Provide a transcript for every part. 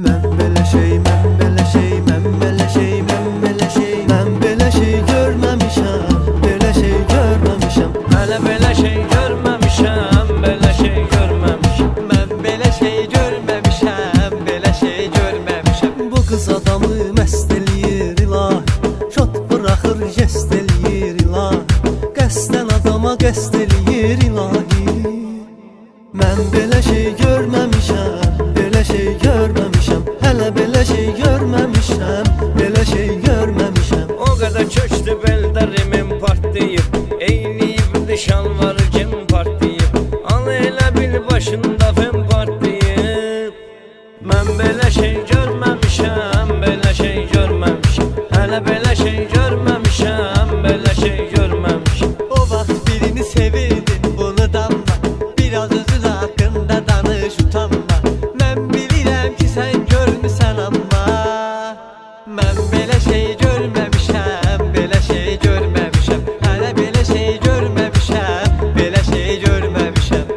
Mən belə şey, mən belə şey, mən belə şey, mən belə şey, mən belə şey görməmişəm, belə şey görməmişəm. Hələ belə şey görməmişəm, belə şey görməmişəm. Mən belə şey görməmişəm, belə şey görməmişəm. Bu qız adamı məst eləyir ilahi, şot buraxır, jest eləyir ilahi, qəsdən adama qəst eləyir ilahi. Mən belə şey görməmişəm, belə şey görməmişəm. Hələ belə şey görməmişəm, belə şey görməmişəm. O qədər köçdü beldərimin partlayıb, eyniyib nişan var kim partlayıb, al elə bil başında fen partlayıb. Mən belə şey görməmişəm, belə şey görməmişəm. Hələ belə şey görməmişəm, belə şey görməmişəm. O vaxt birini sevirdin, bunu danma, biraz özün haqqında danış, utanma. Mən bilirəm ki sən görmüsən amma, mən belə şey görməmişəm, belə şey görməmişəm. Hələ belə şey görməmişəm, belə şey görməmişəm.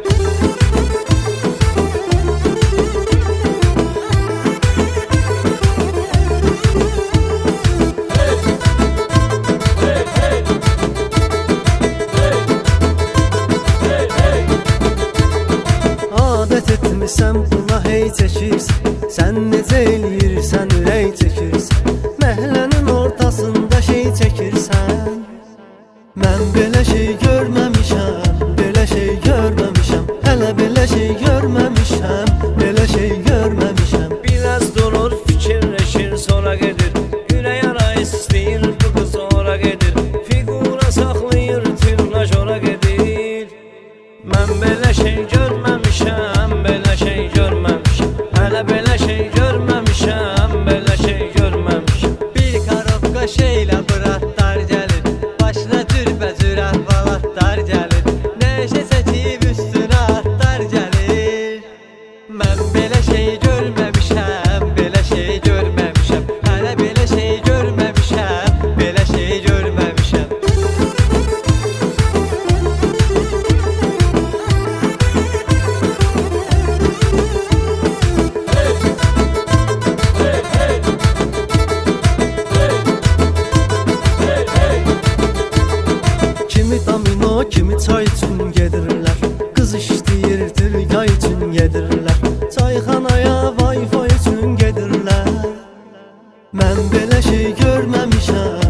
Adət etmisən buna hey çəkirsən, sən necə eləyirsən ürək çəkirsən, məhəllənin ortasında şey çəkirsən. Mən belə şey görməmişəm, belə şey görməmişəm. Hələ belə şey görməmişəm, belə şey görməmişəm. Biraz durur fikirləşir sonra gedir, ürək ara istəyir bu qız ora gedir, figura saxlayır tırnajora gedir. Mən belə şey görməmişəm, belə şey görməmişəm. Hələ belə şey görməmişəm, belə şey görməmişəm. Bir karovka şeylə bıratlar gəlir, başına cürbəcür əhvalatlar gəlir, nəşə çəkib üstünə atlar gəlir. Mən belə şey görməmişəm, belə şey görməmişəm. Hələ belə şey görməmişəm, belə şey görməmişəm. Kimi domino, kimi çay üçün gedirlər, qız işləyirdir, yay üçün gedirlər, çayxanaya Wi-Fi üçün gedirlər. Mən belə şey görməmişəm,